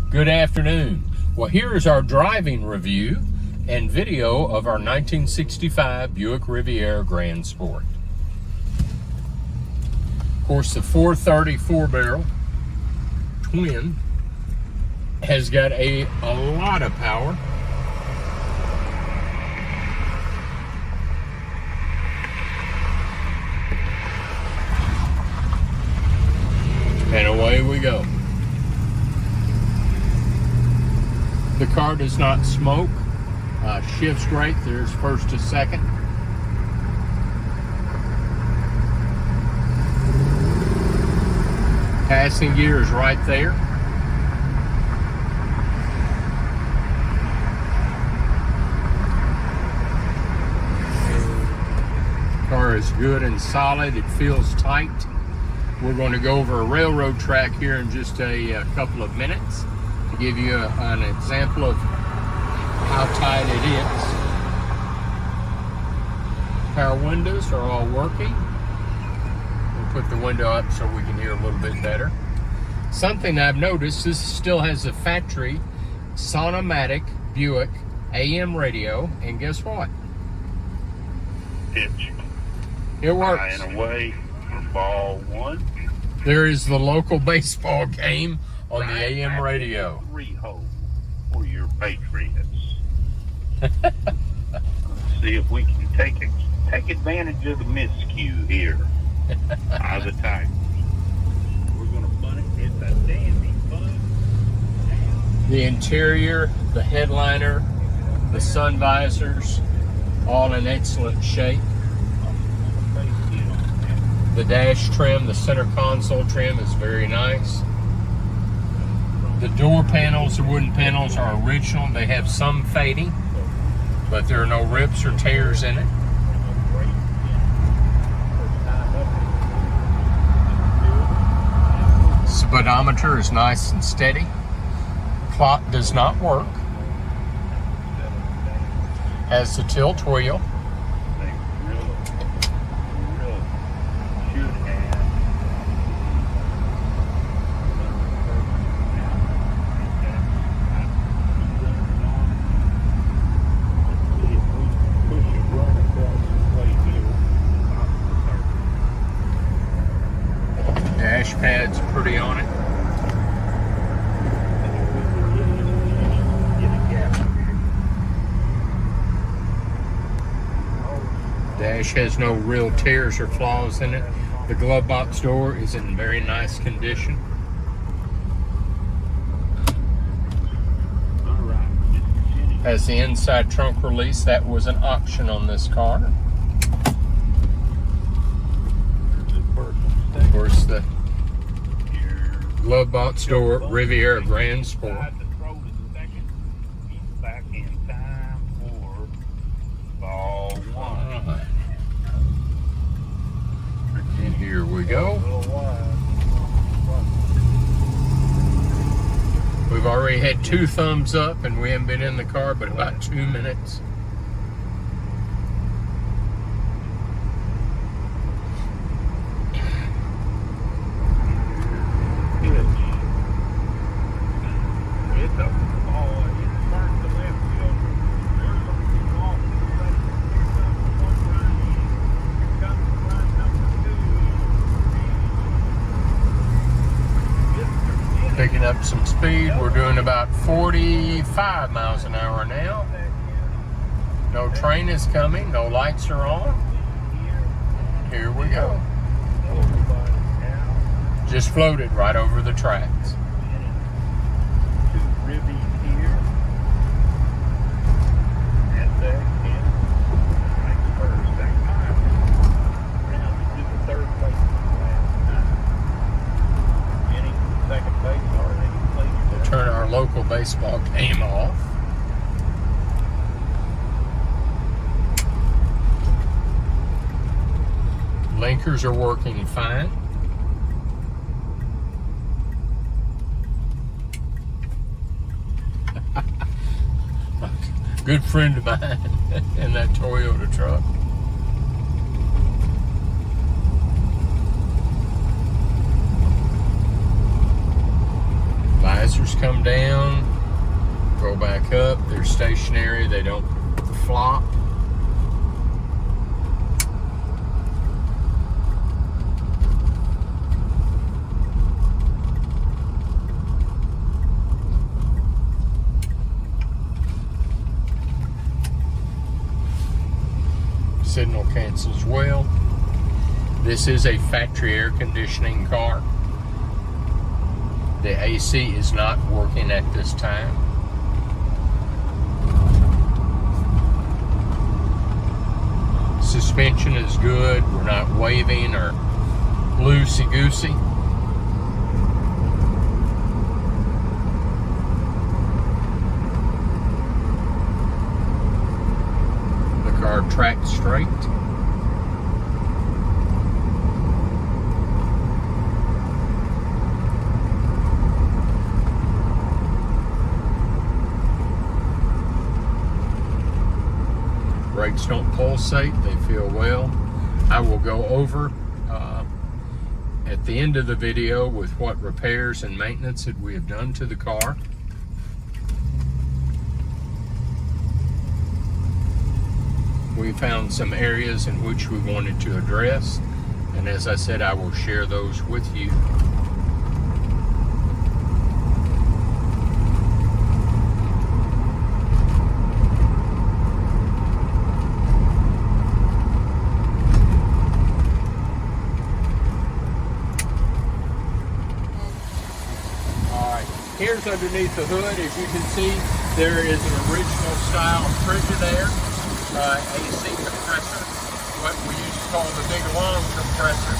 Good afternoon. Well, here is our driving review and video of our 1965 Buick Riviera Grand Sport. Of course, the 430 4-barrel twin has got a lot of power. And away we go. The car does not smoke. Shifts great. There's first to second. Passing gear is right there. Car is good and solid. It feels tight. We're going to go over a railroad track here in just a couple of minutes to give you an example of how tight it is. Power windows are all working. We'll put the window up so we can hear a little bit better. Something I've noticed, this still has a factory Sonomatic Buick AM radio, and guess what? Pitch. It works. High and away for ball one. There is the local baseball game on the AM radio. 3-hole for your Patriots. Let's see if we can take advantage of the miscue here. By the Tigers. We're going to bunt it. It's a dandy bunt. The interior, the headliner, the sun visors, all in excellent shape. The dash trim, the center console trim is very nice. The door panels, the wooden panels are original. They have some fading, but there are no rips or tears in it. Speedometer is nice and steady. Clock does not work. Has the tilt wheel. Dash pad's pretty on it. Dash has no real tears or flaws in it. The glove box door is in very nice condition. Has the inside trunk release. That was an option on this car. Of course, the glove box door, Riviera Grand Sport. Back in time for ball one. And here we go. We've already had 2 thumbs up, and we haven't been in the car but about 2 minutes. Picking up some speed. We're doing about 45 miles an hour now. No train is coming. No lights are on. Here we go. Just floated right over the tracks. We'll turn our local baseball game off. Linkers are working fine. Good friend of mine in that Toyota truck. Tires come down, go back up. They're stationary, they don't flop. Signal cancels well. This is a factory air conditioning car. The AC is not working at this time. Suspension is good. We're not waving or loosey-goosey. The car tracks straight. Brakes don't pulsate, they feel well. I will go over at the end of the video with what repairs and maintenance that we have done to the car. We found some areas in which we wanted to address, and as I said, I will share those with you. Here's underneath the hood. As you can see, there is an original style Frigidaire AC compressor, what we used to call the big long compressor.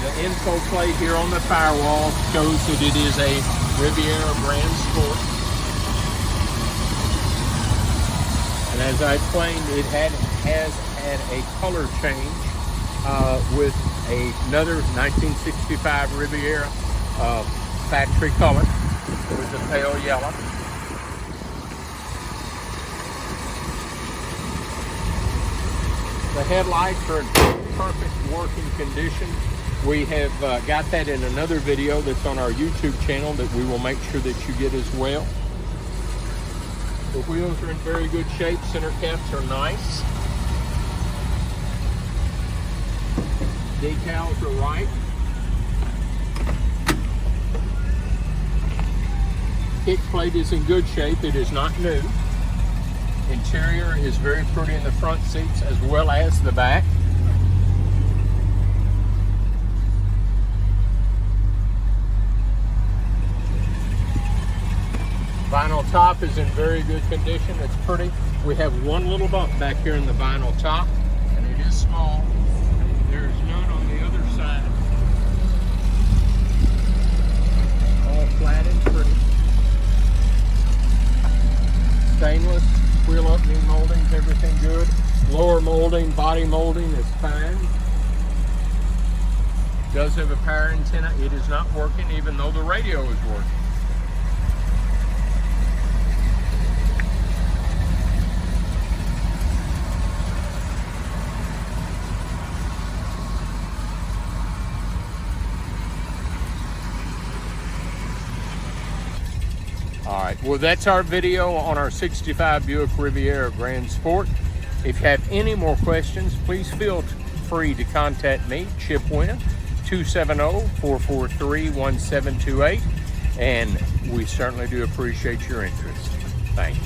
The info plate here on the firewall shows that it is a Riviera brand sport. And as I explained, it has had a color change with another 1965 Riviera factory color. It was a pale yellow. The headlights are in perfect working condition. We have got that in another video that's on our YouTube channel that we will make sure that you get as well. The wheels are in very good shape. Center caps are nice. Decals are right. Kick plate is in good shape. It is not new. Interior is very pretty in the front seats as well as the back. Vinyl top is in very good condition. It's pretty. We have one little bump back here in the vinyl top, and it is small. There's none on the other side. All flat and pretty. Stainless, wheel opening moldings, everything good. Lower molding, body molding is fine. Does have a power antenna. It is not working even though the radio is working. All right, well, that's our video on our 65 Buick Riviera Grand Sport. If you have any more questions, please feel free to contact me, Chip Winner, 270-443-1728, and we certainly do appreciate your interest. Thanks.